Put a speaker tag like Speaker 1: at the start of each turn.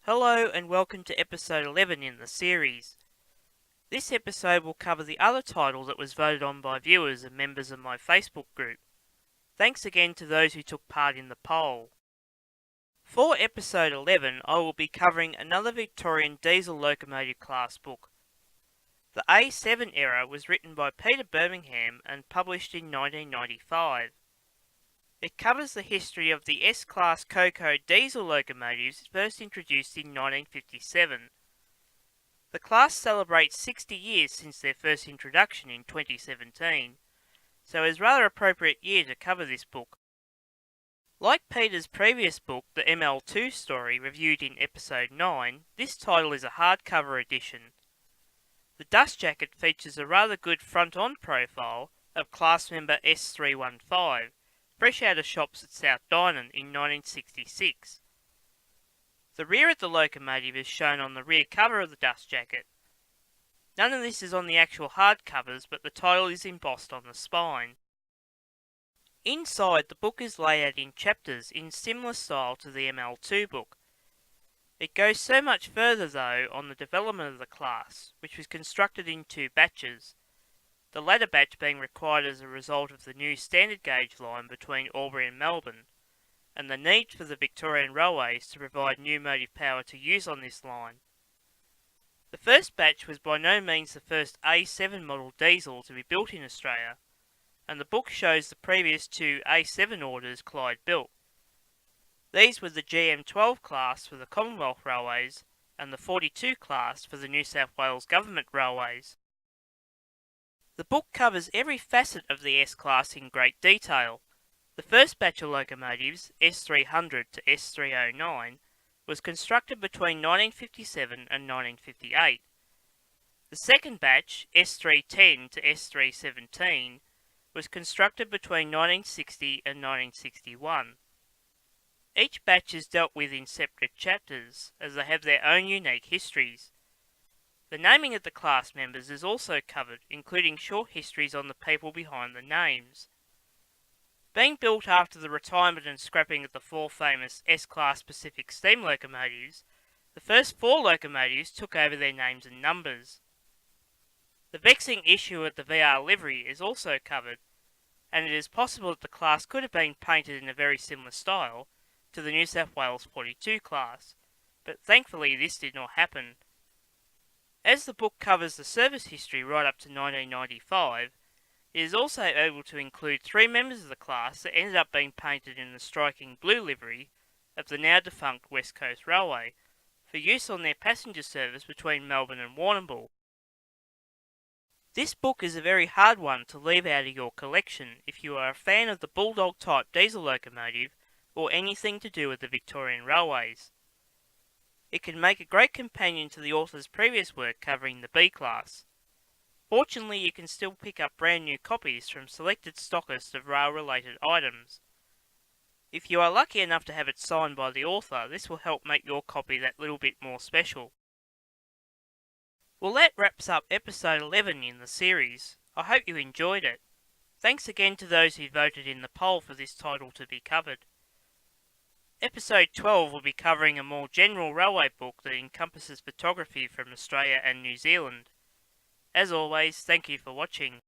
Speaker 1: Hello and welcome to episode 11 in the series. This episode will cover the other title that was voted on by viewers and members of my Facebook group. Thanks again to those who took part in the poll. For episode 11, I will be covering another Victorian diesel locomotive class book. The A7 era was written by Peter Birmingham and published in 1995. It covers the history of the S-Class Coco diesel locomotives first introduced in 1957. The class celebrates 60 years since their first introduction in 2017, so it is a rather appropriate year to cover this book. Like Peter's previous book, the ML2 story, reviewed in episode 9, this title is a hardcover edition. The dust jacket features a rather good front-on profile of class member S315, fresh out of shops at South Dynon in 1966. The rear of the locomotive is shown on the rear cover of the dust jacket. None of this is on the actual hardcovers, but the title is embossed on the spine. Inside, the book is laid out in chapters in similar style to the ML2 book. It goes so much further though on the development of the class, which was constructed in two batches, the latter batch being required as a result of the new standard gauge line between Albury and Melbourne, and the need for the Victorian Railways to provide new motive power to use on this line. The first batch was by no means the first A7 model diesel to be built in Australia, and the book shows the previous two A7 orders Clyde built. These were the GM12 class for the Commonwealth Railways and the 42 class for the New South Wales Government Railways. The book covers every facet of the S-Class in great detail. The first batch of locomotives, S300 to S309, was constructed between 1957 and 1958. The second batch, S310 to S317, was constructed between 1960 and 1961. Each batch is dealt with in separate chapters, as they have their own unique histories. The naming of the class members is also covered, including short histories on the people behind the names. Being built after the retirement and scrapping of the four famous S-Class Pacific steam locomotives, the first four locomotives took over their names and numbers. The vexing issue of the VR livery is also covered, and it is possible that the class could have been painted in a very similar style to the New South Wales 42 class, but thankfully this did not happen. As the book covers the service history right up to 1995, it is also able to include three members of the class that ended up being painted in the striking blue livery of the now defunct West Coast Railway, for use on their passenger service between Melbourne and Warrnambool. This book is a very hard one to leave out of your collection if you are a fan of the Bulldog type diesel locomotive or anything to do with the Victorian Railways. It can make a great companion to the author's previous work covering the B-Class. Fortunately, you can still pick up brand new copies from selected stockists of rail-related items. If you are lucky enough to have it signed by the author, this will help make your copy that little bit more special. Well, that wraps up episode 11 in the series. I hope you enjoyed it. Thanks again to those who voted in the poll for this title to be covered. Episode 12 will be covering a more general railway book that encompasses photography from Australia and New Zealand. As always, thank you for watching.